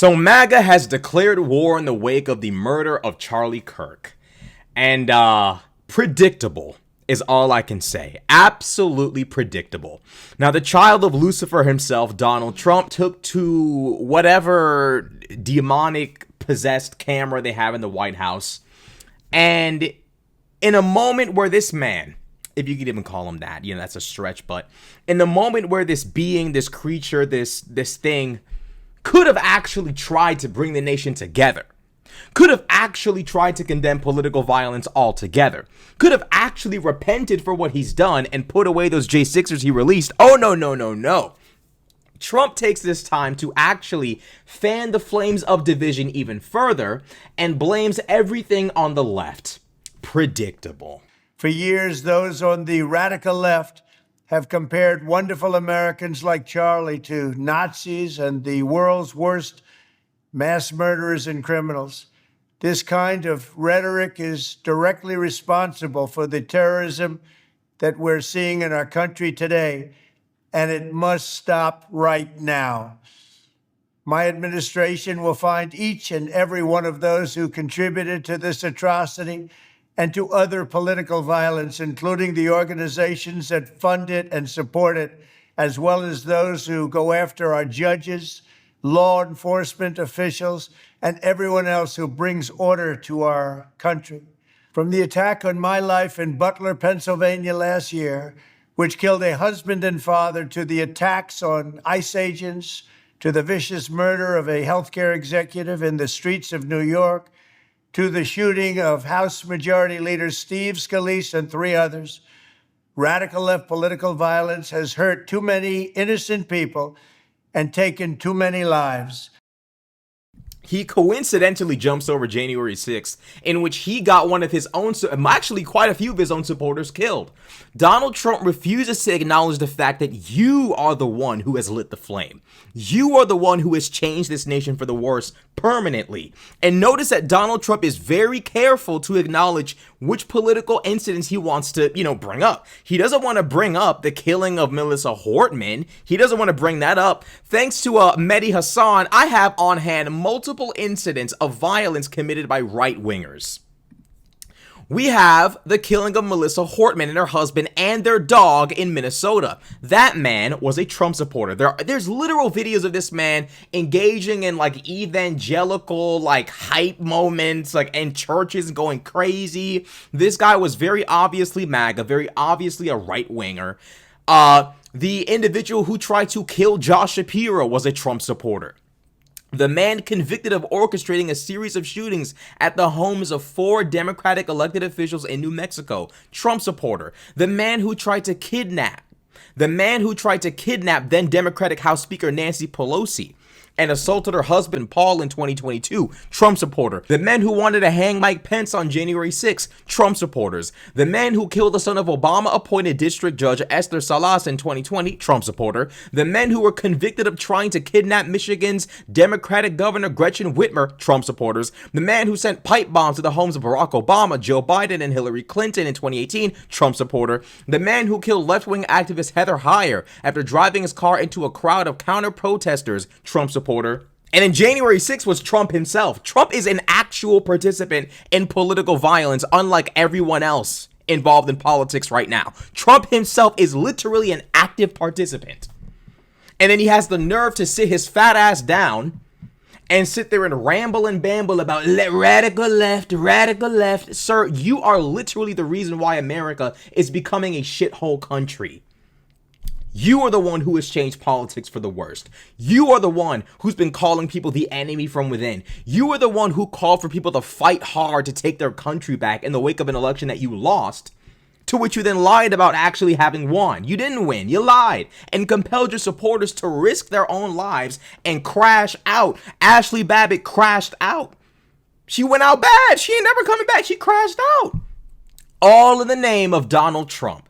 So MAGA has declared war in the wake of the murder of Charlie Kirk. And predictable is all I can say. Absolutely predictable. Now, the child of Lucifer himself, Donald Trump, took to whatever demonic possessed camera they have in the White House. And in a moment where this man, if you could even call him that, that's a stretch, but in the moment where this being, this creature, this thing could have actually tried to bring the nation together, could have actually tried to condemn political violence altogether, could have actually repented for what he's done and put away those J6ers he released. Oh, no. Trump takes this time to actually fan the flames of division even further and blames everything on the left. Predictable. For years, those on the radical left have compared wonderful Americans like Charlie to Nazis and the world's worst mass murderers and criminals. This kind of rhetoric is directly responsible for the terrorism that we're seeing in our country today, and it must stop right now. My administration will find each and every one of those who contributed to this atrocity and to other political violence, including the organizations that fund it and support it, as well as those who go after our judges, law enforcement officials, and everyone else who brings order to our country. From the attack on my life in Butler, Pennsylvania last year, which killed a husband and father, to the attacks on ICE agents, to the vicious murder of a healthcare executive in the streets of New York, to the shooting of House Majority Leader Steve Scalise and 3 others, radical left political violence has hurt too many innocent people and taken too many lives. He coincidentally jumps over January 6th, in which he got one of his own, actually quite a few of his own supporters killed. Donald Trump refuses to acknowledge the fact that you are the one who has lit the flame. You are the one who has changed this nation for the worse permanently. And notice that Donald Trump is very careful to acknowledge which political incidents he wants to, bring up. He doesn't want to bring up the killing of Melissa Hortman. He doesn't want to bring that up. Thanks to Mehdi Hassan, I have on hand multiple incidents of violence committed by right-wingers. We have the killing of Melissa Hortman and her husband and their dog in Minnesota. That man was a Trump supporter. There's literal videos of this man engaging in evangelical hype moments, in churches going crazy. This guy was very obviously MAGA, very obviously a right-winger. The individual who tried to kill Josh Shapiro was a Trump supporter. The man convicted of orchestrating a series of shootings at the homes of 4 Democratic elected officials in New Mexico, Trump supporter. The man who tried to kidnap then Democratic House Speaker Nancy Pelosi and assaulted her husband Paul in 2022, Trump supporter. The men who wanted to hang Mike Pence on January 6th, Trump supporters. The man who killed the son of Obama-appointed District Judge Esther Salas in 2020, Trump supporter. The men who were convicted of trying to kidnap Michigan's Democratic Governor Gretchen Whitmer, Trump supporters. The man who sent pipe bombs to the homes of Barack Obama, Joe Biden, and Hillary Clinton in 2018, Trump supporter. The man who killed left-wing activist Heather Heyer after driving his car into a crowd of counter-protesters, Trump supporter. And in January 6th was Trump himself. Trump is an actual participant in political violence, unlike everyone else involved in politics right now. Trump himself is literally an active participant. And then he has the nerve to sit his fat ass down and sit there and ramble and bamble about radical left. Sir, you are literally the reason why America is becoming a shithole country. You are the one who has changed politics for the worst. You are the one who's been calling people the enemy from within. You are the one who called for people to fight hard to take their country back in the wake of an election that you lost, to which you then lied about actually having won. You didn't win. You lied and compelled your supporters to risk their own lives and crash out. Ashley Babbitt crashed out. She went out bad. She ain't never coming back. She crashed out. All in the name of Donald Trump.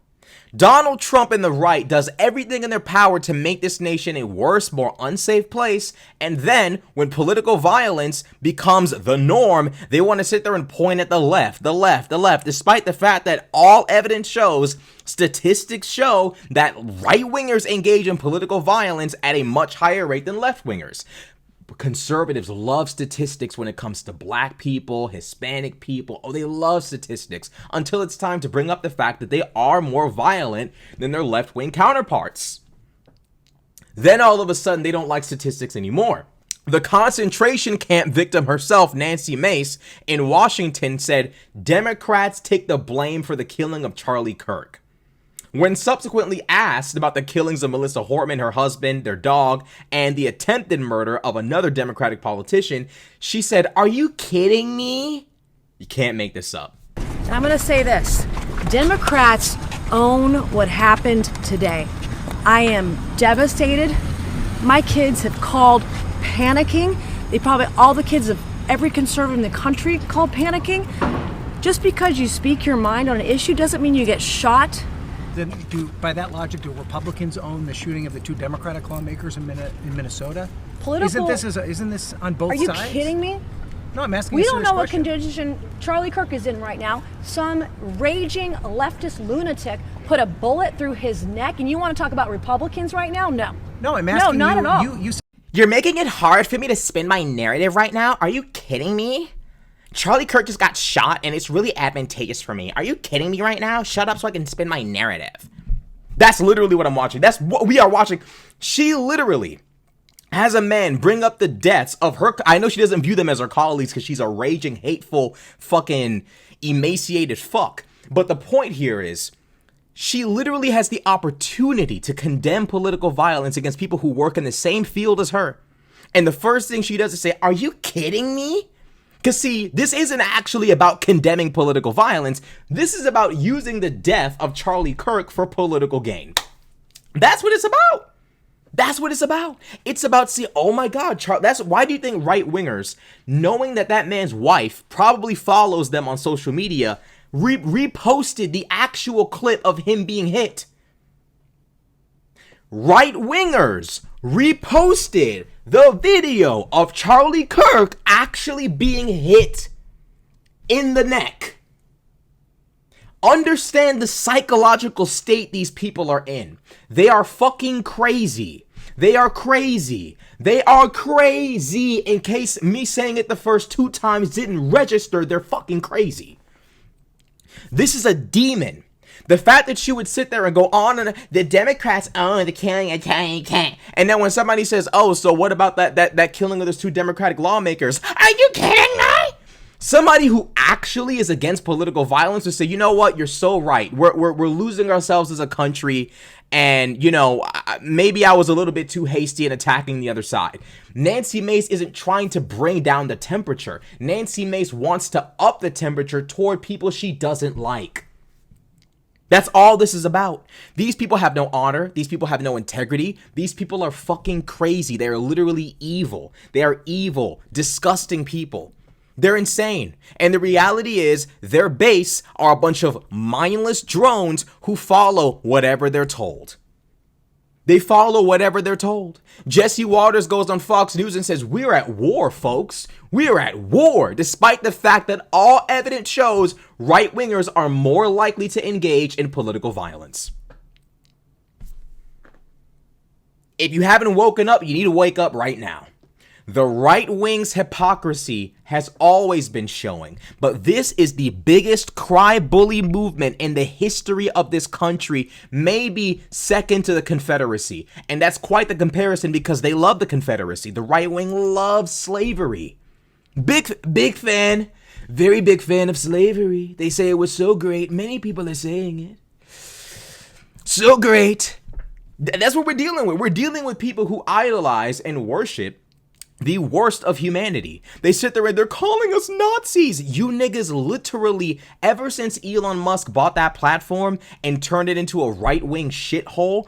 Donald Trump and the right does everything in their power to make this nation a worse, more unsafe place. And then when political violence becomes the norm, they want to sit there and point at the left, despite the fact that all evidence shows, statistics show that right-wingers engage in political violence at a much higher rate than left-wingers. conservatives love statistics when it comes to black people, Hispanic people. Oh, they love statistics until it's time to bring up the fact that they are more violent than their left-wing counterparts. Then all of a sudden, they don't like statistics anymore. The concentration camp victim herself, Nancy Mace, in Washington said, Democrats take the blame for the killing of Charlie Kirk. When subsequently asked about the killings of Melissa Hortman, her husband, their dog, and the attempted murder of another Democratic politician, she said, "Are you kidding me?" You can't make this up. I'm going to say this. Democrats own what happened today. I am devastated. My kids have called panicking. All the kids of every conservative in the country called panicking. Just because you speak your mind on an issue doesn't mean you get shot. Then, by that logic, do Republicans own the shooting of the two Democratic lawmakers in Minnesota? Isn't this on both sides? Are you kidding me? No, I'm asking. We don't know what condition Charlie Kirk is in right now. Some raging leftist lunatic put a bullet through his neck, and you want to talk about Republicans right now? No. No, I'm asking. No, not at all. You're making it hard for me to spin my narrative right now. Are you kidding me? Charlie Kirk just got shot, and it's really advantageous for me. Are you kidding me right now? Shut up so I can spin my narrative. That's literally what I'm watching. That's what we are watching. She literally has a man bring up the deaths of her. I know she doesn't view them as her colleagues because she's a raging, hateful, fucking emaciated fuck. But the point here is, she literally has the opportunity to condemn political violence against people who work in the same field as her. And the first thing she does is say, "Are you kidding me?" Because see, this isn't actually about condemning political violence. This is about using the death of Charlie Kirk for political gain. That's what it's about. That's what it's about. It's about, see, oh my God, that's why do you think right-wingers, knowing that that man's wife probably follows them on social media, reposted the actual clip of him being hit? Right-wingers reposted the video of Charlie Kirk actually being hit in the neck. Understand the psychological state these people are in. They are fucking crazy. They are crazy. They are crazy. In case me saying it the first 2 times didn't register, they're fucking crazy. This is a demon. The fact that she would sit there and go on and the Democrats own the killing of Charlie Kirk, and then when somebody says, "Oh, so what about that killing of those 2 Democratic lawmakers?" Are you kidding me? Somebody who actually is against political violence would say, "You know what? You're so right. We're losing ourselves as a country, and you know maybe I was a little bit too hasty in attacking the other side." Nancy Mace isn't trying to bring down the temperature. Nancy Mace wants to up the temperature toward people she doesn't like. That's all this is about. These people have no honor. These people have no integrity. These people are fucking crazy. They are literally evil. They are evil, disgusting people. They're insane. And the reality is their base are a bunch of mindless drones who follow whatever they're told. They follow whatever they're told. Jesse Waters goes on Fox News and says, "We're at war, folks. We're at war," despite the fact that all evidence shows right-wingers are more likely to engage in political violence. If you haven't woken up, you need to wake up right now. The right wing's hypocrisy has always been showing, but this is the biggest cry-bully movement in the history of this country, maybe second to the Confederacy. And that's quite the comparison because they love the Confederacy. The right wing loves slavery. Big fan, very big fan of slavery. They say it was so great. Many people are saying it. So great. That's what we're dealing with. We're dealing with people who idolize and worship the worst of humanity. They sit there and they're calling us Nazis. You niggas literally, ever since Elon Musk bought that platform and turned it into a right-wing shithole,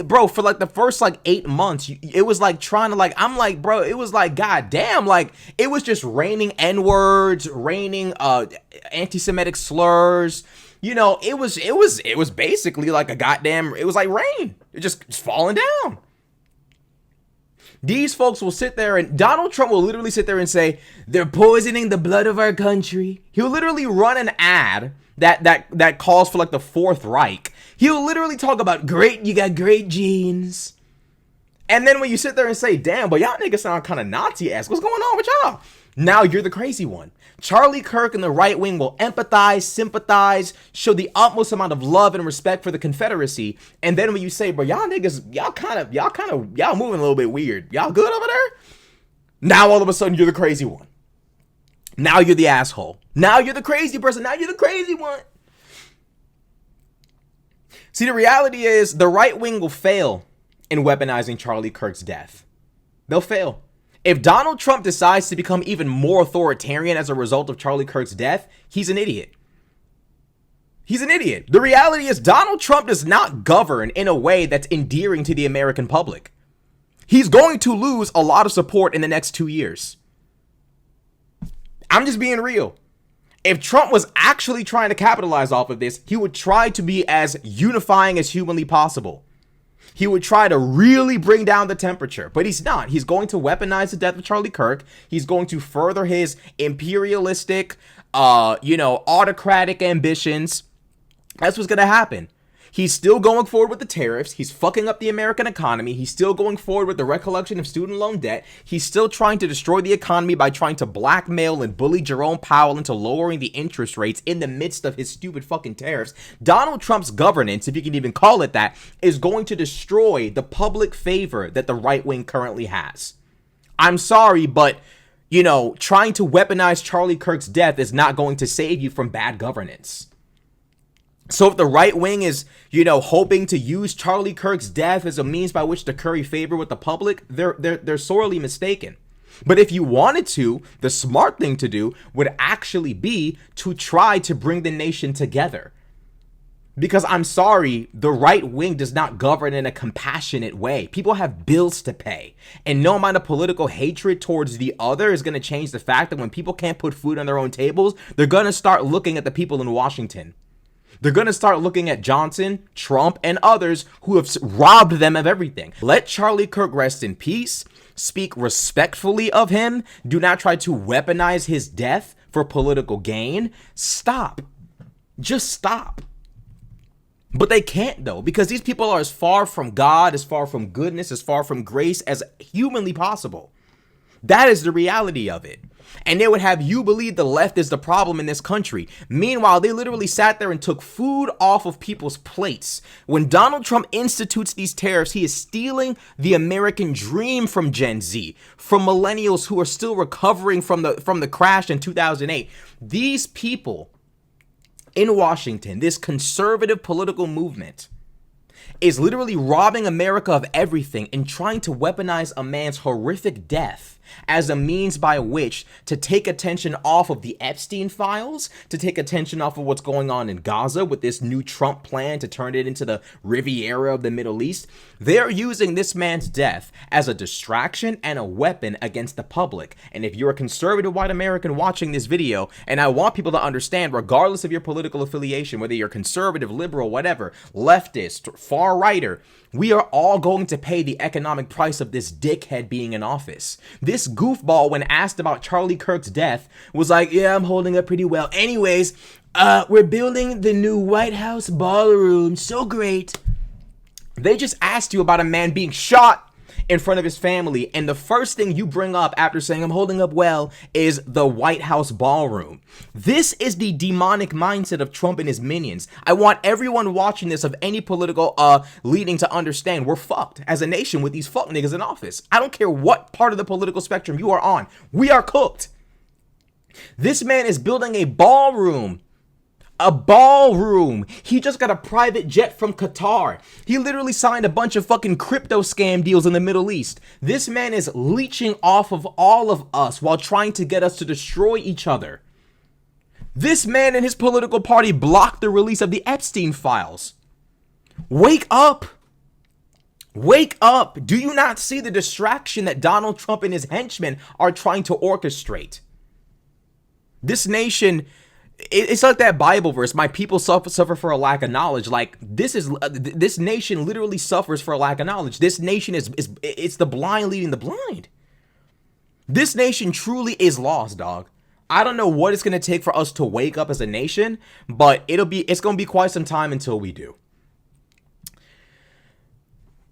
bro, for like the first 8 months, it was like trying to I'm like, bro, it was like, goddamn, it was just raining N-words, raining anti-Semitic slurs. You know, it was basically like a goddamn, it was like rain. It just falling down. These folks will sit there and Donald Trump will literally sit there and say, "They're poisoning the blood of our country." He'll literally run an ad that calls for the Fourth Reich. He'll literally talk about you got great genes. And then when you sit there and say, damn, but y'all niggas sound kind of Nazi-esque. What's going on with y'all? Now you're the crazy one. Charlie Kirk and the right wing will empathize, sympathize, show the utmost amount of love and respect for the Confederacy. And then when you say, bro, y'all niggas, y'all moving a little bit weird. Y'all good over there? Now all of a sudden you're the crazy one. Now you're the asshole. Now you're the crazy person. Now you're the crazy one. See, the reality is the right wing will fail in weaponizing Charlie Kirk's death. They'll fail. If Donald Trump decides to become even more authoritarian as a result of Charlie Kirk's death, he's an idiot. He's an idiot. The reality is Donald Trump does not govern in a way that's endearing to the American public. He's going to lose a lot of support in the next 2 years. I'm just being real. If Trump was actually trying to capitalize off of this, he would try to be as unifying as humanly possible. He would try to really bring down the temperature, but he's not. He's going to weaponize the death of Charlie Kirk. He's going to further his imperialistic, autocratic ambitions. That's what's going to happen. He's still going forward with the tariffs. He's fucking up the American economy. He's still going forward with the recollection of student loan debt. He's still trying to destroy the economy by trying to blackmail and bully Jerome Powell into lowering the interest rates in the midst of his stupid fucking tariffs. Donald Trump's governance, if you can even call it that, is going to destroy the public favor that the right wing currently has. I'm sorry, but, trying to weaponize Charlie Kirk's death is not going to save you from bad governance. So if the right wing is, hoping to use Charlie Kirk's death as a means by which to curry favor with the public, they're sorely mistaken. But if you wanted to, the smart thing to do would actually be to try to bring the nation together. Because I'm sorry, the right wing does not govern in a compassionate way. People have bills to pay. And no amount of political hatred towards the other is going to change the fact that when people can't put food on their own tables, they're going to start looking at the people in Washington. They're going to start looking at Johnson, Trump, and others who have robbed them of everything. Let Charlie Kirk rest in peace. Speak respectfully of him. Do not try to weaponize his death for political gain. Stop. Just stop. But they can't, though, because these people are as far from God, as far from goodness, as far from grace as humanly possible. That is the reality of it. And they would have you believe the left is the problem in this country. Meanwhile, they literally sat there and took food off of people's plates. When Donald Trump institutes these tariffs, he is stealing the American dream from Gen Z, from millennials who are still recovering from the crash in 2008. These people in Washington, this conservative political movement, is literally robbing America of everything and trying to weaponize a man's horrific death as a means by which to take attention off of the Epstein files, to take attention off of what's going on in Gaza with this new Trump plan to turn it into the Riviera of the Middle East. They're using this man's death as a distraction and a weapon against the public. And if you're a conservative white American watching this video, and I want people to understand, regardless of your political affiliation, whether you're conservative, liberal, whatever, leftist, far-righter, we are all going to pay the economic price of this dickhead being in office. This goofball, when asked about Charlie Kirk's death, was like, yeah, I'm holding up pretty well. Anyways, we're building the new White House ballroom. So great. They just asked you about a man being shot in front of his family, and the first thing you bring up after saying I'm holding up well is the White House ballroom. This is the demonic mindset of Trump and his minions. I want everyone watching this of any political leading to understand we're fucked as a nation with these fuck niggas in office. I don't care what part of the political spectrum you are on. We are cooked. This man is building a ballroom. A ballroom. He just got a private jet from Qatar. He literally signed a bunch of fucking crypto scam deals in the Middle East. This man is leeching off of all of us while trying to get us to destroy each other. This man and his political party blocked the release of the Epstein files. Wake up. Wake up. Do you not see the distraction that Donald Trump and his henchmen are trying to orchestrate? This nation... It's like that Bible verse, my people suffer for a lack of knowledge. Like, this nation literally suffers for a lack of knowledge. This nation it's the blind leading the blind. This nation truly is lost, dog. I don't know what it's going to take for us to wake up as a nation, but it's going to be quite some time until we do.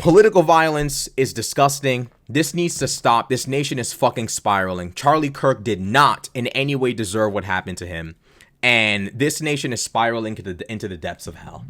Political violence is disgusting. This needs to stop. This nation is fucking spiraling. Charlie Kirk did not in any way deserve what happened to him. And this nation is spiraling into the depths of hell.